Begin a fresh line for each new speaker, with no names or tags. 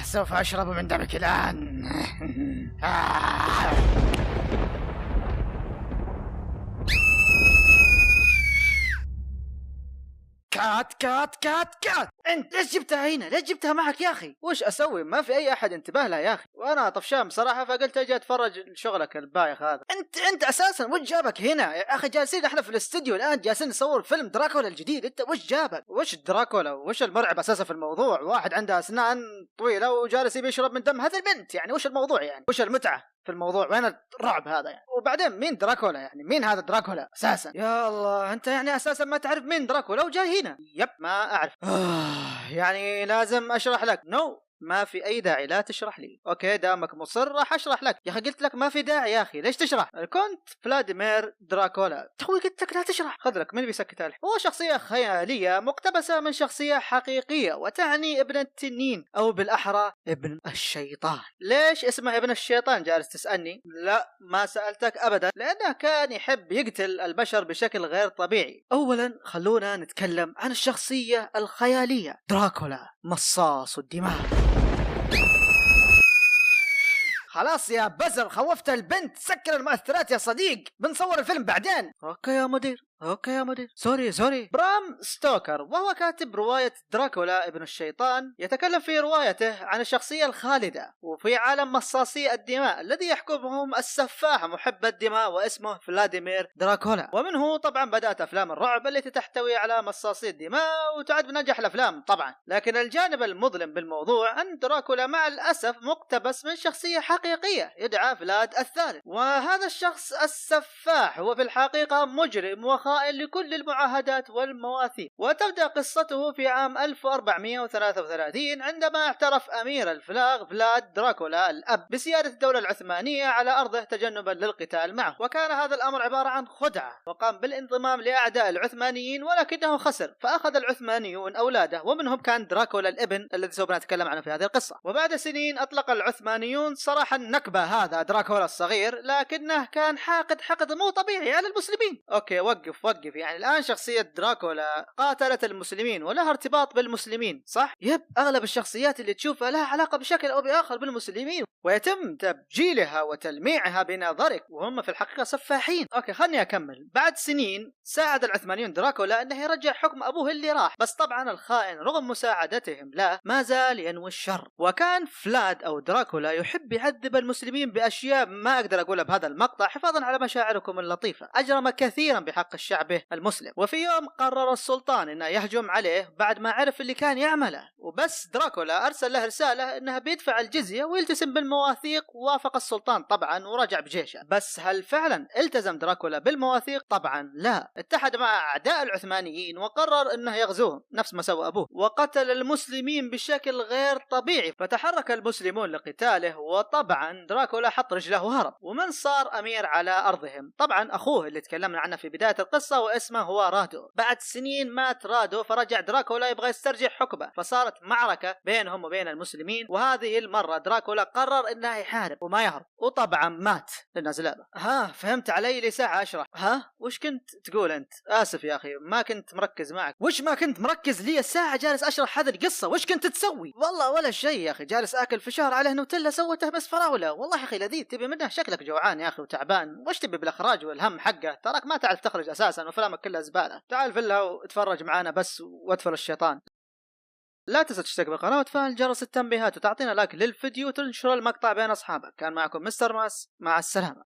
سوف أشرب من دمك الآن. كات. انت ليش جبتها هنا؟ ليش جبتها معك يا اخي؟
وش اسوي؟ ما في اي احد انتبه له يا اخي، وانا طفشان بصراحه، فقلت اجي اتفرج شغلك البايخ هذا.
انت اساسا وش جابك هنا يا اخي؟ جالسين احنا في الاستديو الان، جالسين نصور فيلم دراكولا الجديد، انت وش جابك؟
وش دراكولا؟ وش المرعب اساسا في الموضوع؟ واحد عنده اسنان طويله وجالس يبي يشرب من دم هذه البنت، يعني وش الموضوع؟ يعني وش المتعه في الموضوع؟ وين الرعب هذا يعني؟ وبعدين مين دراكولا؟ يعني مين هذا دراكولا اساسا؟
يا الله، انت يعني اساسا ما تعرف مين دراكولا وجاي هنا؟
يب ما اعرف. يعني لازم اشرح لك؟ ما في اي داعي، لا تشرح لي. اوكي دامك مصر راح اشرح لك.
يا اخي قلت لك ما في داعي يا اخي، ليش تشرح؟
كنت فلاديمير دراكولا.
توي قلت لك لا تشرح.
خذ لك، مين بيسكتها لك؟ هو شخصيه خياليه مقتبسه من شخصيه حقيقيه، وتعني ابن التنين او بالاحرى ابن الشيطان. ليش اسمه ابن الشيطان جالس تسالني؟ لا ما سالتك ابدا، لانه كان يحب يقتل البشر بشكل غير طبيعي.
اولا خلونا نتكلم عن الشخصيه الخياليه دراكولا، مصاص الدماء. خلاص يا بزر، خوفت البنت، سكر المؤثرات يا صديق، بنصور الفيلم بعدين.
اوكي يا مدير. سوري. برام ستوكر، وهو كاتب رواية دراكولا ابن الشيطان، يتكلم في روايته عن الشخصية الخالدة وفي عالم مصاصي الدماء الذي يحكمهم السفاح محب الدماء واسمه فلاديمير دراكولا. ومنه طبعا بدأت أفلام الرعب التي تحتوي على مصاصي الدماء، وتعد من أنجح الأفلام طبعا. لكن الجانب المظلم بالموضوع أن دراكولا مع الأسف مقتبس من شخصية حقيقية يدعى فلاد الثالث، وهذا الشخص السفاح هو في الحقيقة مجرم وخائن لكل المعاهدات والمواثيق. وتبدأ قصته في عام 1433 عندما اعترف أمير الفلاغ فلاد دراكولا الأب بسيادة الدولة العثمانية على أرضه تجنبا للقتال معه، وكان هذا الأمر عبارة عن خدعة، وقام بالانضمام لأعداء العثمانيين ولكنه خسر، فأخذ العثمانيون أولاده ومنهم كان دراكولا الابن الذي سوف نتكلم عنه في هذه القصة. وبعد سنين أطلق العثمانيون سراح النكبة هذا دراكولا الصغير، لكنه كان حقد مو طبيعي على المسلمين. أوكي وقف، يعني الآن شخصية دراكولا قاتلت المسلمين ولها ارتباط بالمسلمين صح؟
يب، أغلب الشخصيات اللي تشوفها لها علاقة بشكل أو بآخر بالمسلمين،
ويتم تبجيلها وتلميعها بنظرك وهم في الحقيقة سفاحين. أوكي خلني أكمل. بعد سنين ساعد العثمانيون دراكولا أنه يرجع حكم أبوه اللي راح، بس طبعا الخائن رغم مساعدتهم له ما زال ينوي الشر. وكان فلاد أو دراكولا يحب يعذب المسلمين بأشياء ما أقدر أقولها بهذا المقطع حفاظا على مشاعركم اللطيفة. أجرم كثيرا بحق الشعب المسلم، وفي يوم قرر السلطان انه يهجم عليه بعد ما عرف اللي كان يعمله، وبس دراكولا ارسل له رسالة انه بيدفع الجزية ويلتزم بالمواثيق، ووافق السلطان طبعا ورجع بجيشه. بس هل فعلا التزم دراكولا بالمواثيق؟ طبعا لا، اتحد مع اعداء العثمانيين وقرر انه يغزوهم نفس ما سوى ابوه، وقتل المسلمين بشكل غير طبيعي، فتحرك المسلمون لقتاله، وطبعا دراكولا حط رجله وهرب. ومن صار امير على ارضهم؟ طبعا اخوه اللي تكلمنا عنه في بداية القصة واسمه هو رادو. بعد سنين مات رادو، فرجع دراكولا يبغى يسترجع حكمه، فصارت معركة بينهم وبين المسلمين، وهذه المرة دراكولا قرر انه يحارب وما يهرب، وطبعا مات للنزلابة. فهمت علي لي ساعة اشرح. وش كنت تقول انت؟ اسف يا اخي ما كنت مركز معك.
وش ما كنت مركز؟ لي الساعة جالس اشرح هذه القصة، وش كنت تسوي؟
والله ولا شيء يا اخي، جالس اكل فشار عليه نوتيلا سوته بس فراولة. والله يا اخي لذيذ، تبي منه؟ شكلك جوعان يا اخي وتعبان. وش تبي بالاخراج والهم حقه؟ تراك ما تعرف تخرج اساسا وافلامك كلها زبالة. تعال فيلا واتفرج معانا بس واطفل الشيطان. لا تنسى تشترك بالقناة وتفعل جرس التنبيهات وتعطينا لايك للفيديو وتنشر المقطع بين اصحابك. كان معكم مستر ماس، مع السلامة.